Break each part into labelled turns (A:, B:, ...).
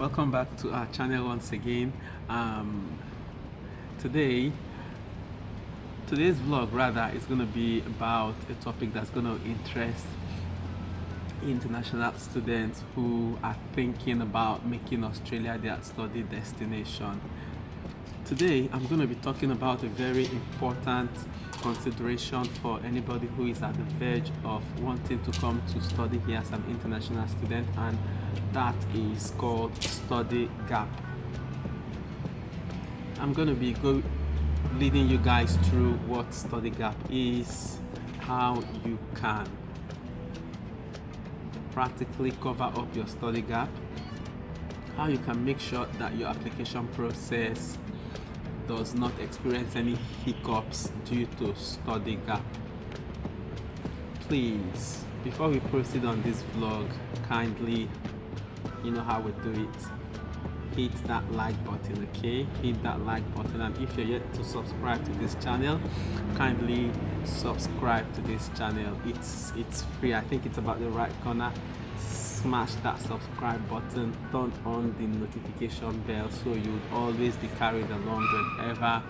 A: Welcome back to our channel once again. Um, today, today's vlog rather is going to be about a topic that's going to interest international students who are thinking about making Australia their study destination. Today, I'm going to be talking about a very important consideration for anybody who is at the verge of wanting to come to study here as an international student, and that is called study gap. I'm going to be leading you guys through what study gap is, how you can practically cover up your study gap, how you can make sure that your application process does not experience any hiccups due to study gap. Please, before we proceed on this vlog, kindly, you know how we do it, hit that like button. Okay, hit that like button, and if you're yet to subscribe to this channel, kindly subscribe to this channel. It's free. I think it's about the right corner. Smash that subscribe button, turn on the notification bell so you'd always be carried along whenever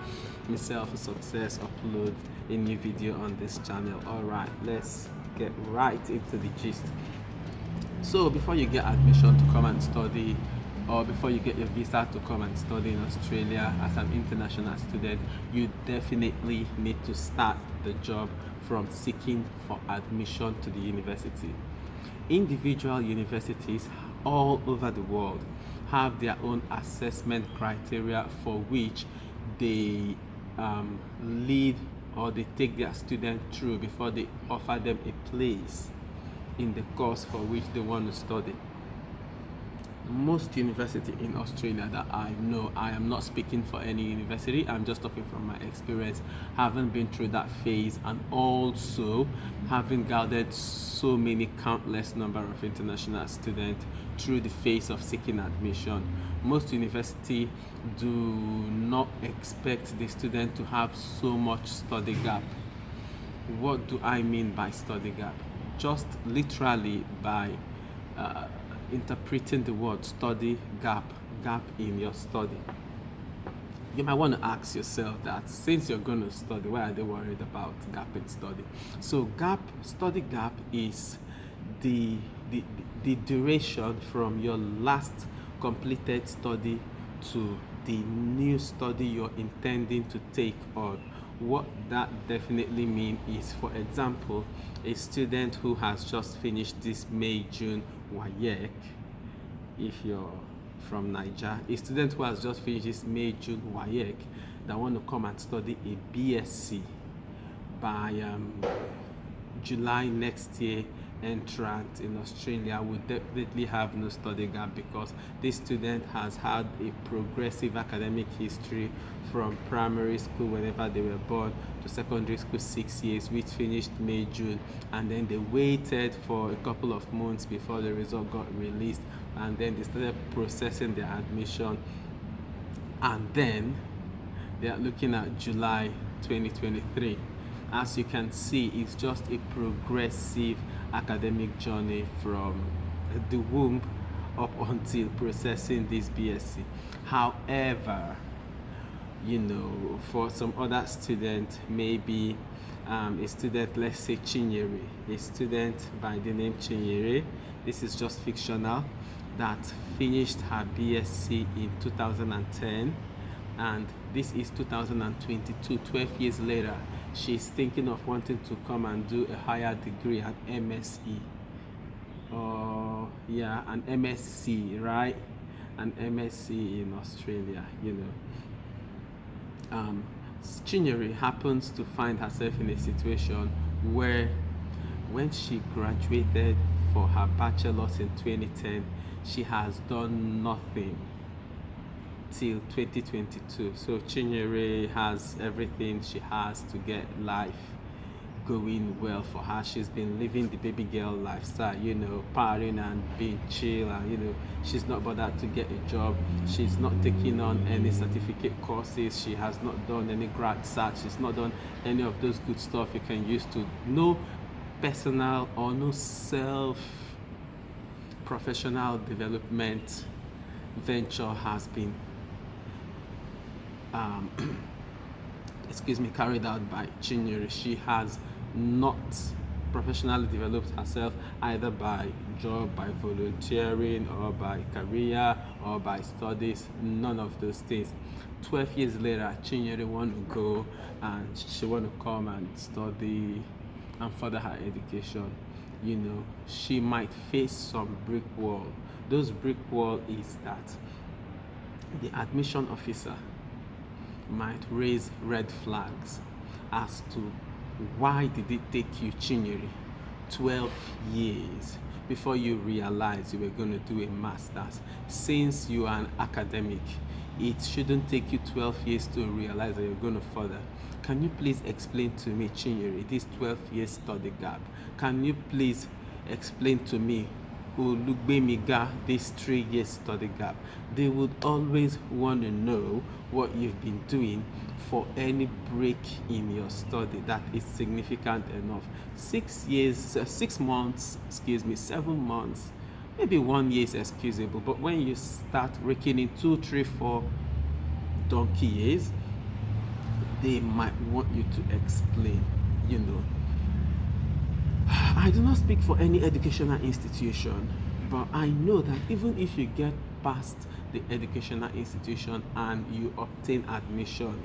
A: myself Success upload a new video on this channel. All right, let's get right into the gist. So before you get admission to come and study, or before you get your visa to come and study in Australia as an international student, you definitely need to start the job from seeking for admission to the university. Individual universities all over the world have their own assessment criteria for which they lead or they take their student through before they offer them a place in the course for which they want to study. Most university in Australia that I know, I am not speaking for any university, I'm just talking from my experience, having been through that phase and also having gathered so many countless number of international students through the phase of seeking admission. Most university do not expect the student to have so much study gap. What do I mean by study gap? Just literally by interpreting the word study gap in your study. You might want to ask yourself that since you're going to study, why are they worried about gap in study? So study gap is the duration from your last completed study to the new study you're intending to take on. What that definitely means is, for example, a student who has just finished this May-June WAEC, if you're from Niger, a student who has just finished this May-June WAEC that want to come and study a BSc by July next year entrant in Australia would definitely have no study gap, because this student has had a progressive academic history from primary school whenever they were born to secondary school 6 years, which finished May-June, and then they waited for a couple of months before the result got released, and then they started processing their admission, and then they are looking at July 2023. As you can see, it's just a progressive academic journey from the womb up until processing this BSc. However, you know, for some other student, maybe a student, let's say Chinyere, a student by the name Chinyere, this is just fictional, that finished her BSc in 2010, and this is 2022, 12 years later. She's thinking of wanting to come and do a higher degree at MSE, or an MSc, right? An MSc in Australia, you know. Chinyere happens to find herself in a situation where, when she graduated for her bachelor's in 2010, she has done nothing till 2022. So Chinyere has everything she has to get life going well for her. She's been living the baby girl lifestyle, you know, partying and being chill, and you know, she's not bothered to get a job. She's not taking on any certificate courses. She has not done any grad search. She's not done any of those good stuff you can use to no personal or no self professional development venture has been carried out by Chinyere. She has not professionally developed herself either by job, by volunteering, or by career, or by studies. None of those things. 12 years later, Chinyere want to go and she want to come and study and further her education. She might face some brick wall. Those brick wall is that the admission officer might raise red flags as to why did it take you, Chinyere, 12 years before you realize you were going to do a master's. Since you are an academic, it shouldn't take you 12 years to realize that you're going to further. Can you please explain to me, Chinyere, this 12 years study gap? Can you please explain to me, Olugbemiga, this 3 years study gap? They would always want to know what you've been doing for any break in your study that is significant enough. 6 months, 7 months, maybe 1 year is excusable, but when you start raking in 2, 3, 4 donkey years, they might want you to explain. I do not speak for any educational institution, but I know that even if you get past the educational institution and you obtain admission,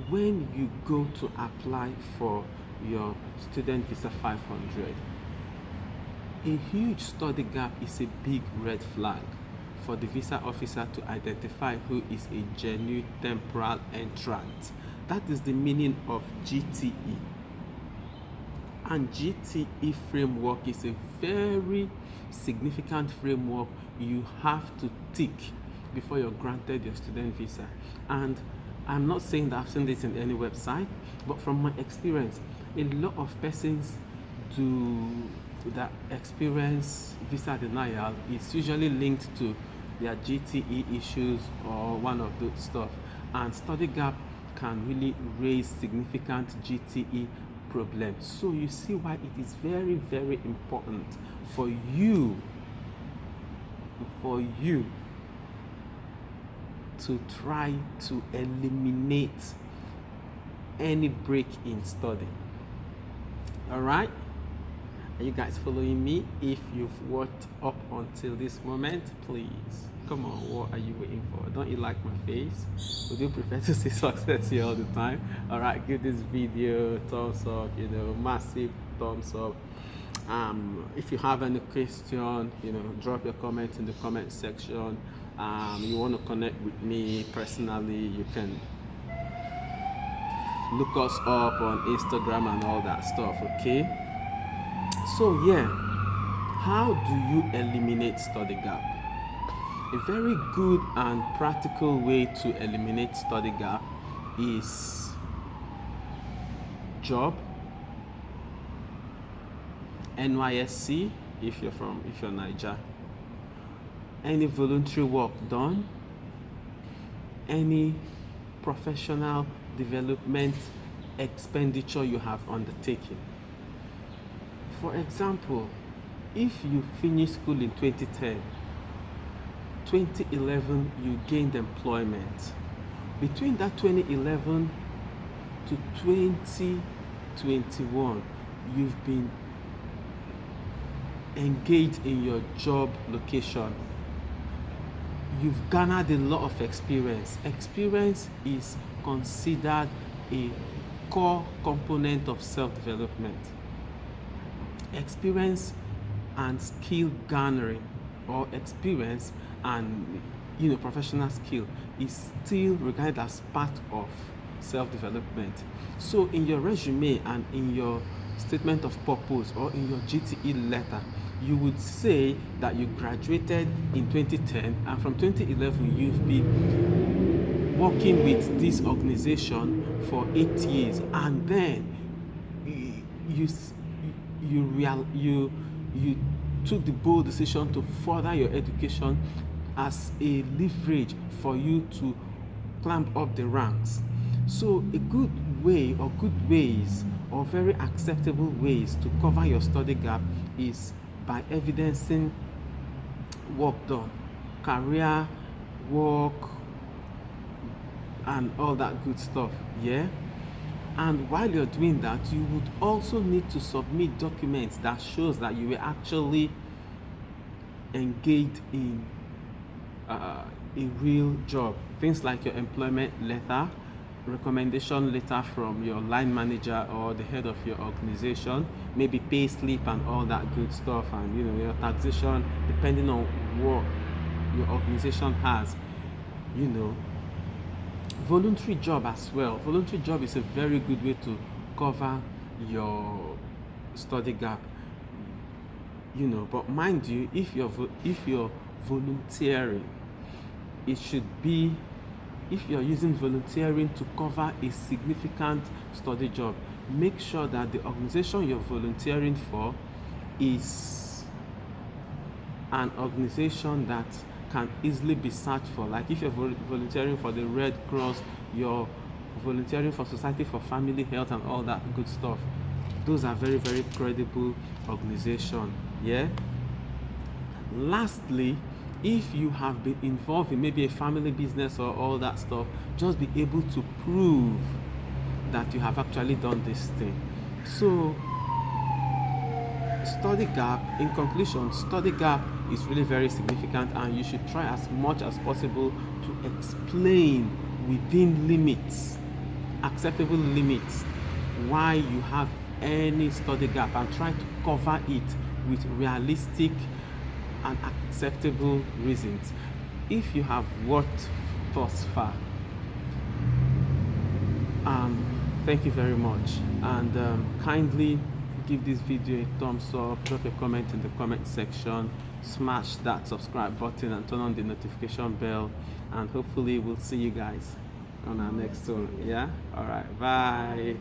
A: when you go to apply for your student visa 500, a huge study gap is a big red flag for the visa officer to identify who is a genuine temporal entrant. That is the meaning of GTE. And GTE framework is a very significant framework you have to tick before you're granted your student visa. And I'm not saying that I've seen this in any website, but from my experience, a lot of persons that experience visa denial is usually linked to their GTE issues or one of those stuff. And study gap can really raise significant GTE problems. So you see why it is very, very important for you to try to eliminate any break in study. All right? Are you guys following me? If you've watched up until this moment, please come on, what are you waiting for? Don't you like my face? Would you prefer to see success here all the time? All right, give this video a thumbs up, massive thumbs up. If you have any question, drop your comment in the comment section. You want to connect with me personally, you can look us up on Instagram and all that stuff, okay? So how do you eliminate study gap? A very good and practical way to eliminate study gap is job, NYSC if you're Niger, any voluntary work done, any professional development expenditure you have undertaken. For example, if you finish school in 2010, 2011 you gained employment. Between that 2011 to 2021, you've been engaged in your job location. You've garnered a lot of experience. Experience is considered a core component of self-development. Experience and skill garnering, or experience and professional skill, is still regarded as part of self-development. So in your resume and in your statement of purpose or in your GTE letter, you would say that you graduated in 2010 and from 2011 you've been working with this organization for 8 years, and then you took the bold decision to further your education as a leverage for you to climb up the ranks. So a good way, or good ways, or very acceptable ways to cover your study gap is by evidencing work done. career, work, and all that good stuff. Yeah. And while you're doing that, you would also need to submit documents that shows that you were actually engaged in a real job. Things like your employment letter, recommendation letter from your line manager or the head of your organization, maybe pay slip and all that good stuff, and your taxation, depending on what your organization has. Voluntary job as well. Voluntary job is a very good way to cover your study gap. But mind you, if you're volunteering, it should be, if you're using volunteering to cover a significant study job, make sure that the organization you're volunteering for is an organization that can easily be searched for. Like if you're volunteering for the Red Cross, you're volunteering for Society for Family Health and all that good stuff. Those are very, very credible organizations. Yeah. Lastly, if you have been involved in maybe a family business or all that stuff, just be able to prove that you have actually done this thing. So study gap, in conclusion, study gap is really very significant, and you should try as much as possible to explain within limits, acceptable limits, why you have any study gap, and try to cover it with realistic and acceptable reasons. If you have worked thus far, thank you very much, and kindly give this video a thumbs up, drop a comment in the comment section, smash that subscribe button and turn on the notification bell, and hopefully we'll see you guys on our next one. Yeah, all right, bye.